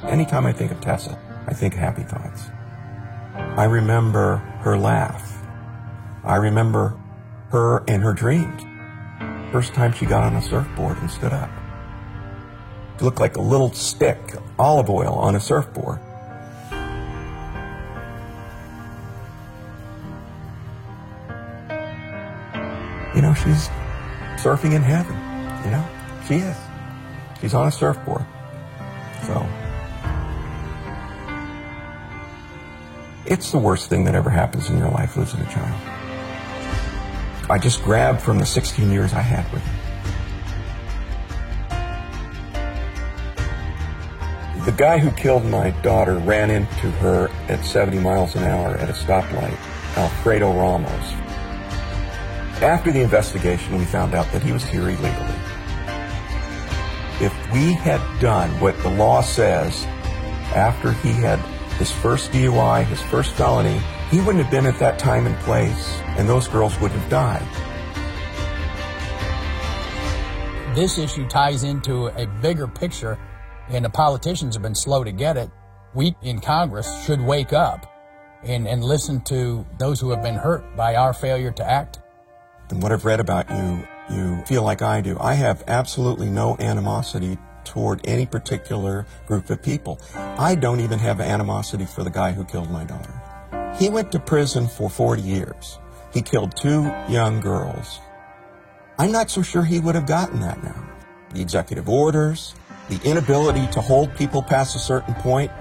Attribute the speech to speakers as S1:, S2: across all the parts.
S1: Anytime I think of Tessa, I think happy thoughts. I remember her laugh. I remember her in her dreams. First time she got on a surfboard and stood up. She looked like a little stick, olive oil on a surfboard. You know, she's surfing in heaven. You know, she is. She's on a surfboard. So, it's the worst thing that ever happens in your life, losing a child. I just grabbed from the 16 years I had with her. The guy who killed my daughter ran into her at 70 miles an hour at a stoplight, Alfredo Ramos. After the investigation, we found out that he was here illegally. If we had done what the law says after he had his first DUI, his first felony, he wouldn't have been at that time and place, and those girls would have died.
S2: This issue ties into a bigger picture, and the politicians have been slow to get it. We in Congress should wake up and listen to those who have been hurt by our failure to act.
S1: And what I've read about you, you feel like I do. I have absolutely no animosity toward any particular group of people. I don't even have animosity for the guy who killed my daughter. He went to prison for 40 years. He killed 2 young girls. I'm not so sure he would have gotten that now. The executive orders, the inability to hold people past a certain point.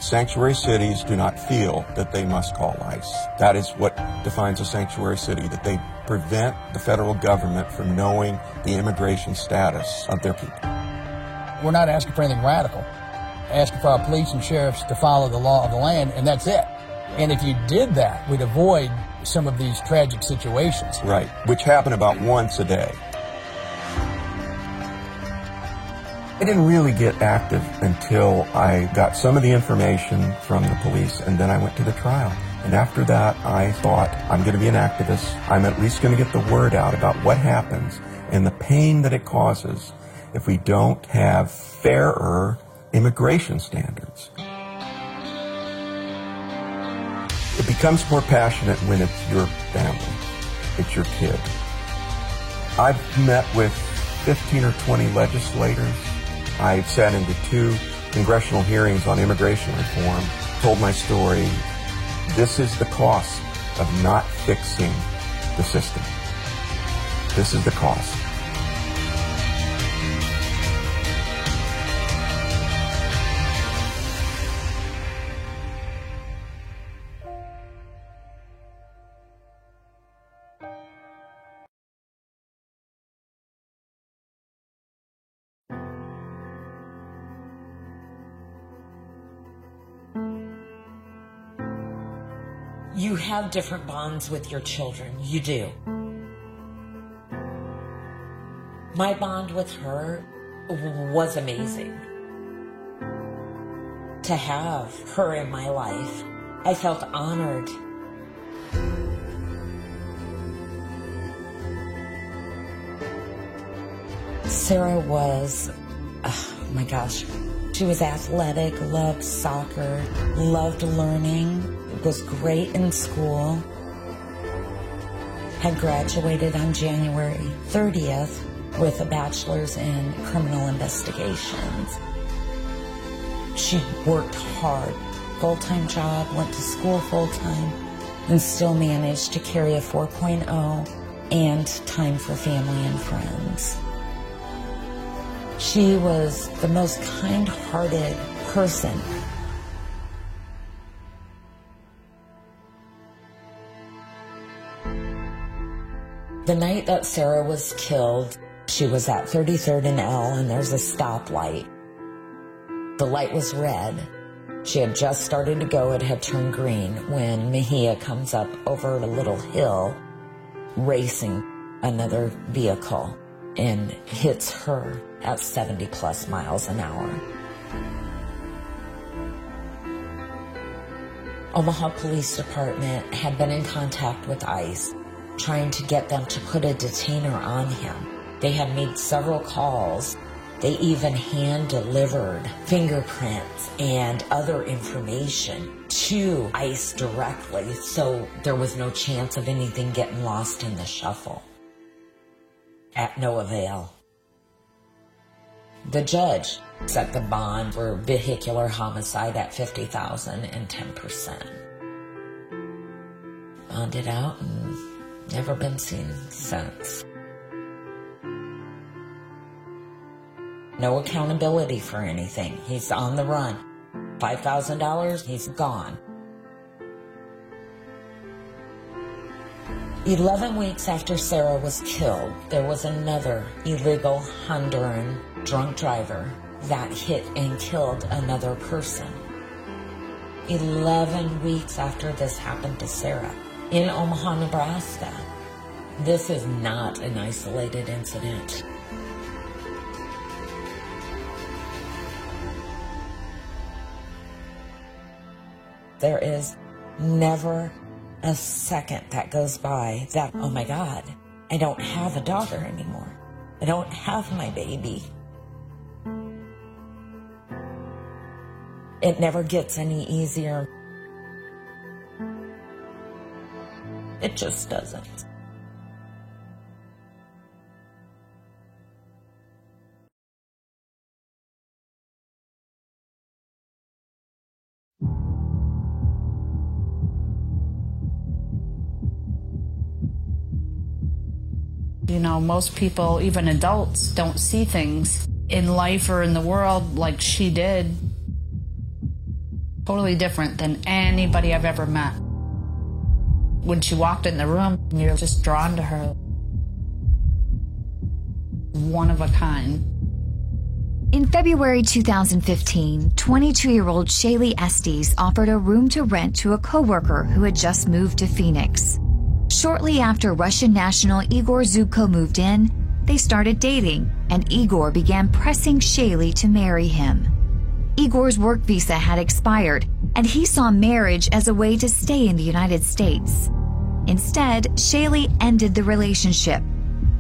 S1: Sanctuary cities do not feel that they must call ICE. That is what defines a sanctuary city, that they prevent the federal government from knowing the immigration status of their people.
S2: We're not asking for anything radical. Asking for our police and sheriffs to follow the law of the land, and that's it. And if you did that, we'd avoid some of these tragic situations.
S1: Right, which happen about once a day. I didn't really get active until I got some of the information from the police, and then I went to the trial. And after that, I thought, I'm going to be an activist. I'm at least going to get the word out about what happens and the pain that it causes if we don't have fairer immigration standards. It becomes more passionate when it's your family, it's your kid. I've met with 15 or 20 legislators. I've sat into 2 congressional hearings on immigration reform, told my story. This is the cost of not fixing the system. This is the cost.
S3: You have different bonds with your children. You do. My bond with her was amazing. To have her in my life, I felt honored. Sarah was, oh my gosh, she was athletic, loved soccer, loved learning, was great in school, had graduated on January 30th with a bachelor's in criminal investigations. She worked hard, full-time job, went to school full-time, and still managed to carry a 4.0 and time for family and friends. She was the most kind-hearted person. The night that Sarah was killed, she was at 33rd and L, and there's a stoplight. The light was red. She had just started to go. It had turned green when Mejia comes up over a little hill, racing another vehicle, and hits her at 70+ miles an hour. Omaha Police Department had been in contact with ICE, trying to get them to put a detainer on him. They had made several calls They even hand-delivered fingerprints and other information to ICE directly, so there was no chance of anything getting lost in the shuffle. At no avail. The judge set the bond for vehicular homicide at $50,000 and 10%. Bonded out and never been seen since. No accountability for anything. He's on the run. $5,000, he's gone. 11 weeks after Sarah was killed, there was another illegal Honduran drunk driver that hit and killed another person. 11 weeks after this happened to Sarah in Omaha, Nebraska. This is not an isolated incident. There is never a second that goes by that, oh my God, I don't have a daughter anymore. I don't have my baby. It never gets any easier. It just doesn't.
S4: You know, most people, even adults, don't see things in life or in the world like she did. Totally different than anybody I've ever met. When she walked in the room, you're just drawn to her. One of a kind.
S5: In February 2015, 22-year-old Shaylee Estes offered a room to rent to a coworker who had just moved to Phoenix. Shortly after Russian national Igor Zubko moved in, they started dating, and Igor began pressing Shaylee to marry him. Igor's work visa had expired, and he saw marriage as a way to stay in the United States. Instead, Shaylee ended the relationship.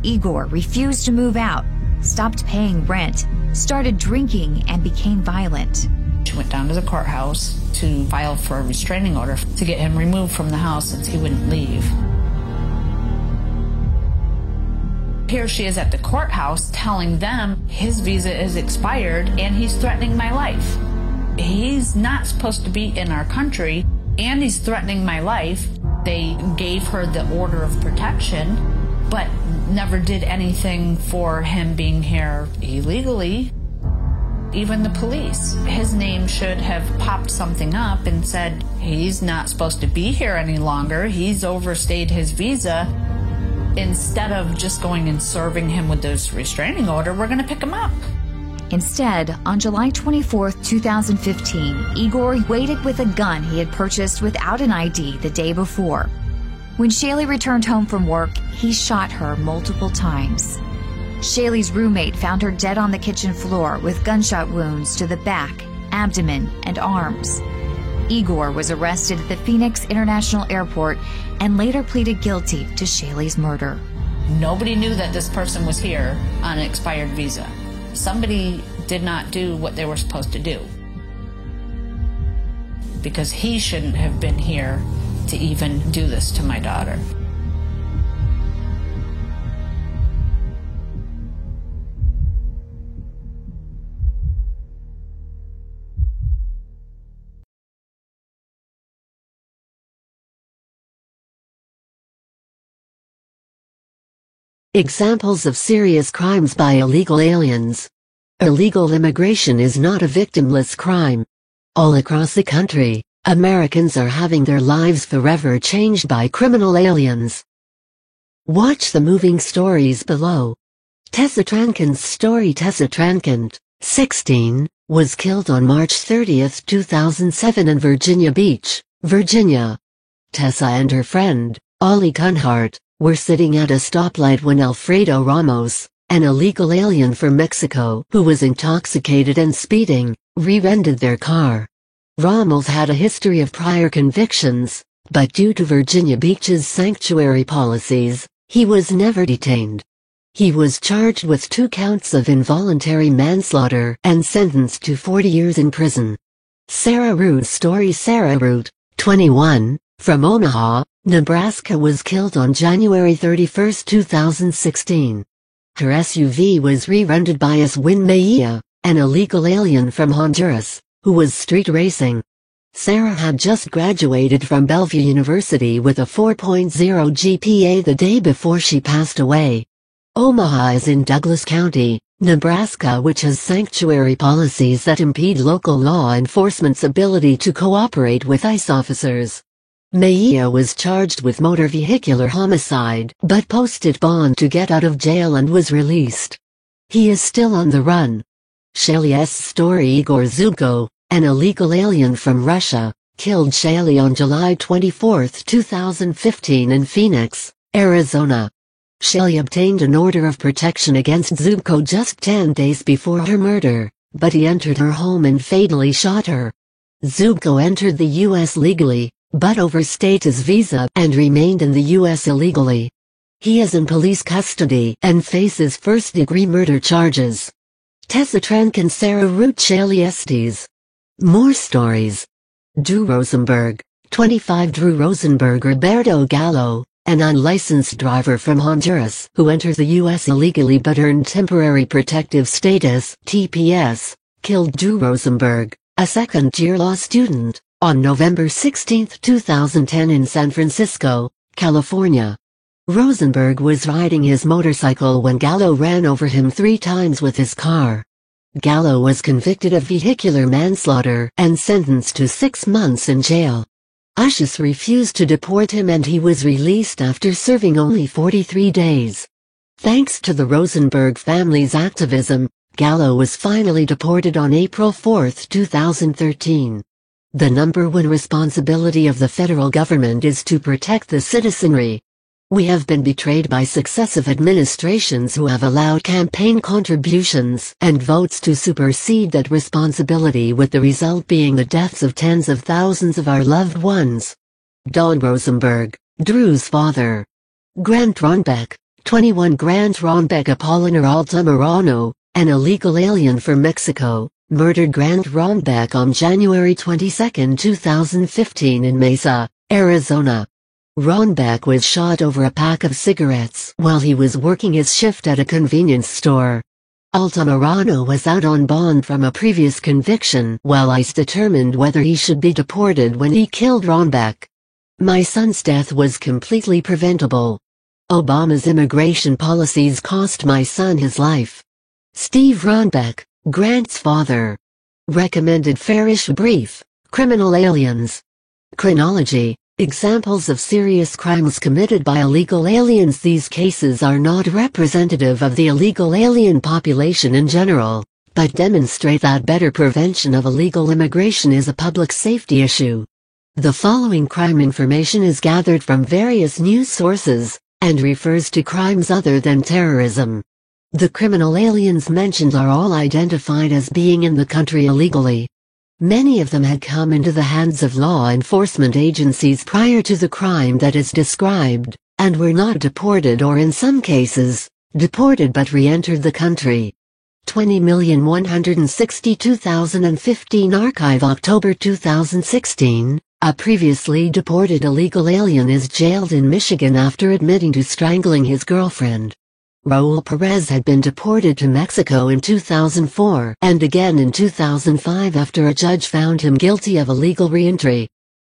S5: Igor refused to move out, stopped paying rent, started drinking, and became violent.
S4: She went down to the courthouse to file for a restraining order to get him removed from the house since he wouldn't leave. Here she is at the courthouse telling them his visa is expired and he's threatening my life. He's not supposed to be in our country and he's threatening my life. They gave her the order of protection, but never did anything for him being here illegally. Even the police, his name should have popped something up and said, he's not supposed to be here any longer. He's overstayed his visa. Instead of just going and serving him with this restraining order, we're going to pick him up.
S5: Instead, on July 24, 2015, Igor waited with a gun he had purchased without an ID the day before. When Shaylee returned home from work, he shot her multiple times. Shaylee's roommate found her dead on the kitchen floor with gunshot wounds to the back, abdomen, and arms. Igor was arrested at the Phoenix International Airport and later pleaded guilty to Shaylee's murder.
S4: Nobody knew that this person was here on an expired visa. Somebody did not do what they were supposed to do, because he shouldn't have been here to even do this to my daughter.
S6: Examples of serious crimes by illegal aliens. Illegal immigration is not a victimless crime. All across the country, Americans are having their lives forever changed by criminal aliens. Watch the moving stories below. Tessa Tranken's story. Tessa Tranken, 16, was killed on March 30, 2007 in Virginia Beach, Virginia. Tessa and her friend, Ollie Cunhart, were sitting at a stoplight when Alfredo Ramos, an illegal alien from Mexico who was intoxicated and speeding, rear-ended their car. Ramos had a history of prior convictions, but due to Virginia Beach's sanctuary policies, he was never detained. He was charged with 2 counts of involuntary manslaughter and sentenced to 40 years in prison. Sarah Root's story. Sarah Root, 21, from Omaha, Nebraska, was killed on January 31, 2016. Her SUV was rear-ended by Aswin Mejia, an illegal alien from Honduras, who was street racing. Sarah had just graduated from Bellevue University with a 4.0 GPA the day before she passed away. Omaha is in Douglas County, Nebraska, which has sanctuary policies that impede local law enforcement's ability to cooperate with ICE officers. Mejia was charged with motor vehicular homicide but posted bond to get out of jail and was released. He is still on the run. Shaylee's story. Igor Zubko, an illegal alien from Russia, killed Shaylee on July 24, 2015 in Phoenix, Arizona. Shaylee obtained an order of protection against Zubko just 10 days before her murder, but he entered her home and fatally shot her. Zubko entered the U.S. legally, but overstayed his visa and remained in the U.S. illegally. He is in police custody and faces first-degree murder charges. Tessa Trenk and Sarah Root. Shaylee Estes. More stories. Drew Rosenberg, 25. Drew Rosenberg. Roberto Gallo, an unlicensed driver from Honduras who entered the U.S. illegally but earned temporary protective status (TPS), killed Drew Rosenberg, a second-year law student, on November 16, 2010 in San Francisco, California. Rosenberg was riding his motorcycle when Gallo ran over him 3 times with his car. Gallo was convicted of vehicular manslaughter and sentenced to 6 months in jail. ICE refused to deport him and he was released after serving only 43 days. Thanks to the Rosenberg family's activism, Gallo was finally deported on April 4, 2013. The number one responsibility of the federal government is to protect the citizenry. We have been betrayed by successive administrations who have allowed campaign contributions and votes to supersede that responsibility, with the result being the deaths of tens of thousands of our loved ones. Don Rosenberg, Drew's father. Grant Ronbeck, 21. Grant Ronbeck Apolinar Altamirano, an illegal alien from Mexico, murdered Grant Ronbeck on January 22, 2015 in Mesa, Arizona. Ronbeck was shot over a pack of cigarettes while he was working his shift at a convenience store. Altamirano was out on bond from a previous conviction while ICE determined whether he should be deported when he killed Ronbeck. My son's death was completely preventable. Obama's immigration policies cost my son his life. Steve Ronbeck, Grant's father. Recommended fairish brief, criminal aliens. Chronology. Examples of serious crimes committed by illegal aliens. These cases are not representative of the illegal alien population in general, but demonstrate that better prevention of illegal immigration is a public safety issue. The following crime information is gathered from various news sources, and refers to crimes other than terrorism. The criminal aliens mentioned are all identified as being in the country illegally. Many of them had come into the hands of law enforcement agencies prior to the crime that is described, and were not deported, or in some cases, deported but re-entered the country. 20,162,015 Archive. October 2016, a previously deported illegal alien is jailed in Michigan after admitting to strangling his girlfriend. Raul Perez had been deported to Mexico in 2004 and again in 2005 after a judge found him guilty of illegal re-entry.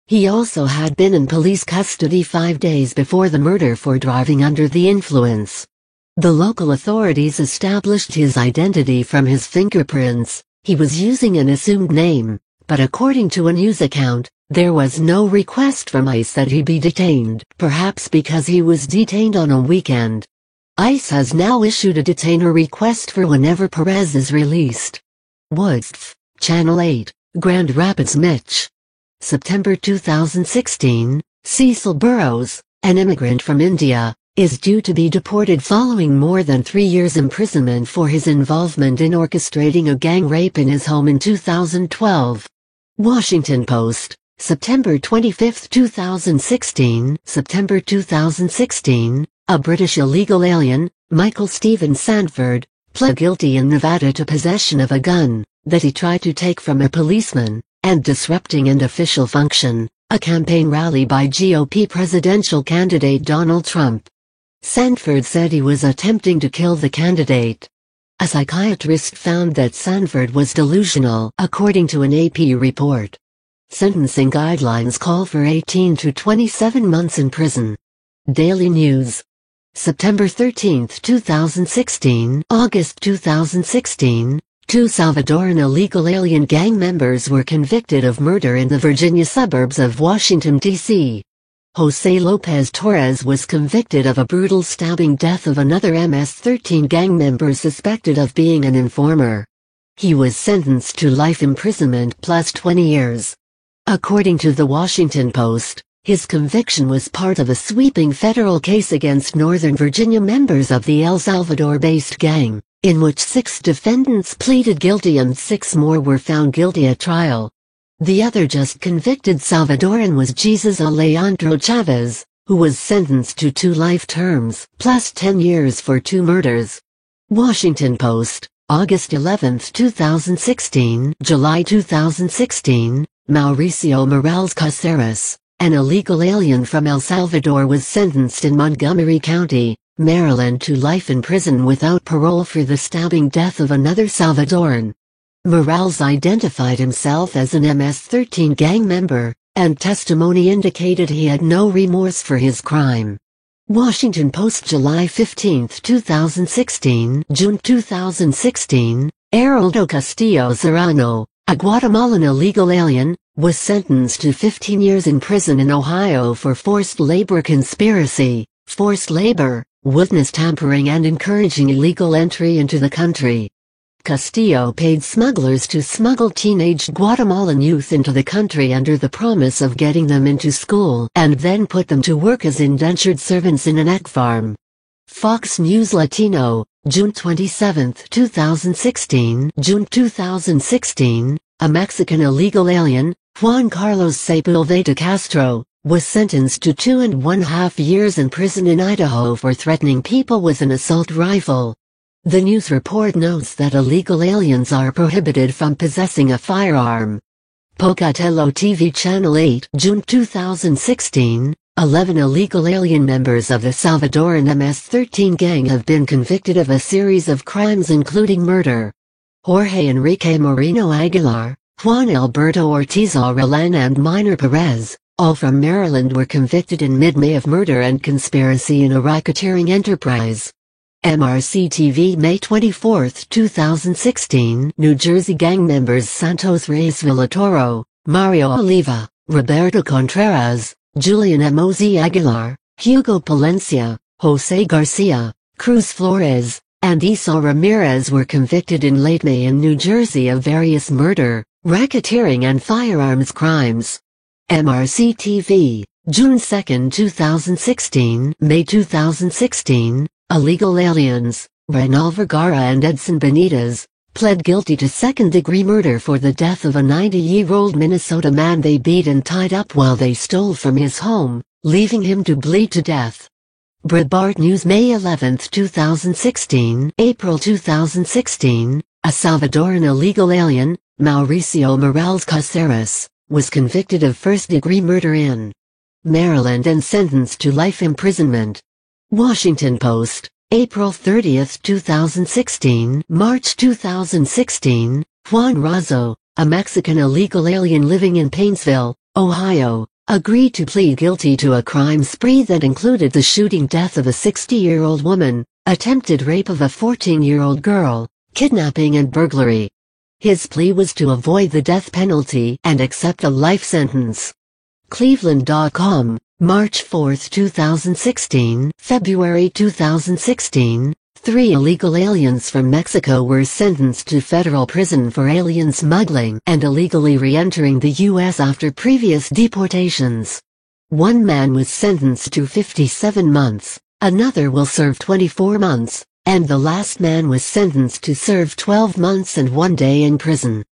S6: He also had been in police custody 5 days before the murder for driving under the influence. The local authorities established his identity from his fingerprints. He was using an assumed name, but according to a news account, there was no request from ICE that he be detained, perhaps because he was detained on a weekend. ICE has now issued a detainer request for whenever Perez is released. Woods, Channel 8, Grand Rapids, Mich. September 2016, Cecil Burrows, an immigrant from India, is due to be deported following more than 3 years imprisonment for his involvement in orchestrating a gang rape in his home in 2012. Washington Post, September 25, 2016, September 2016, a British illegal alien, Michael Steven Sanford, pled guilty in Nevada to possession of a gun that he tried to take from a policeman, and disrupting an official function, a campaign rally by GOP presidential candidate Donald Trump. Sanford said he was attempting to kill the candidate. A psychiatrist found that Sanford was delusional, according to an AP report. Sentencing guidelines call for 18 to 27 months in prison. Daily News. September 13, 2016, August 2016, 2 Salvadoran illegal alien gang members were convicted of murder in the Virginia suburbs of Washington, D.C. José López Torres was convicted of a brutal stabbing death of another MS-13 gang member suspected of being an informer. He was sentenced to life imprisonment plus 20 years. According to the Washington Post, his conviction was part of a sweeping federal case against Northern Virginia members of the El Salvador-based gang, in which 6 defendants pleaded guilty and 6 more were found guilty at trial. The other just convicted Salvadoran was Jesus Alejandro Chavez, who was sentenced to 2 life terms, plus 10 years for 2 murders. Washington Post, August 11, 2016, July 2016, Mauricio Morales Caceres, an illegal alien from El Salvador, was sentenced in Montgomery County, Maryland to life in prison without parole for the stabbing death of another Salvadoran. Morales identified himself as an MS-13 gang member, and testimony indicated he had no remorse for his crime. Washington Post, July 15, 2016, June 2016, Heraldo Castillo Serrano, a Guatemalan illegal alien, was sentenced to 15 years in prison in Ohio for forced labor conspiracy, forced labor, witness tampering and encouraging illegal entry into the country. Castillo paid smugglers to smuggle teenage Guatemalan youth into the country under the promise of getting them into school and then put them to work as indentured servants in an egg farm. Fox News Latino, June 27, 2016, June 2016, a Mexican illegal alien, Juan Carlos Sepulveda Castro, was sentenced to 2.5 years in prison in Idaho for threatening people with an assault rifle. The news report notes that illegal aliens are prohibited from possessing a firearm. Pocatello TV Channel 8, June 2016, 11 illegal alien members of the Salvadoran MS-13 gang have been convicted of a series of crimes including murder. Jorge Enrique Moreno Aguilar, Juan Alberto Ortiz Aurelán and Minor Perez, all from Maryland, were convicted in mid-May of murder and conspiracy in a racketeering enterprise. MRC-TV, May 24, 2016, New Jersey gang members Santos Reyes Villatoro, Mario Oliva, Roberto Contreras, Julian Emozi Aguilar, Hugo Palencia, Jose Garcia, Cruz Flores, and Esau Ramirez were convicted in late May in New Jersey of various murder, racketeering and firearms crimes. MRC-TV, June 2, 2016, May 2016, illegal aliens, Reynal Vergara and Edson Benitez, pled guilty to second-degree murder for the death of a 90-year-old Minnesota man they beat and tied up while they stole from his home, leaving him to bleed to death. Breitbart News, May 11, 2016, April 2016, a Salvadoran illegal alien, Mauricio Morales Caceres, was convicted of first-degree murder in Maryland and sentenced to life imprisonment. Washington Post, April 30, 2016, March 2016, Juan Razo, a Mexican illegal alien living in Painesville, Ohio, agreed to plead guilty to a crime spree that included the shooting death of a 60-year-old woman, attempted rape of a 14-year-old girl, kidnapping and burglary. His plea was to avoid the death penalty and accept a life sentence. Cleveland.com, March 4, 2016, February 2016, 3 illegal aliens from Mexico were sentenced to federal prison for alien smuggling and illegally re-entering the U.S. after previous deportations. One man was sentenced to 57 months, another will serve 24 months, and the last man was sentenced to serve 12 months and 1 day in prison.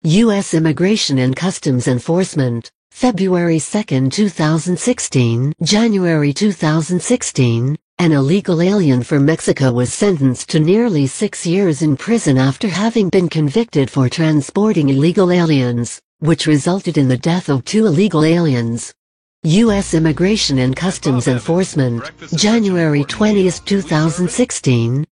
S6: U.S. Immigration and Customs Enforcement, February 2, 2016, January 2016, An illegal alien from Mexico was sentenced to nearly 6 years in prison after having been convicted for transporting illegal aliens, which resulted in the death of 2 illegal aliens. U.S. Immigration and Customs Enforcement, January 20, 2016,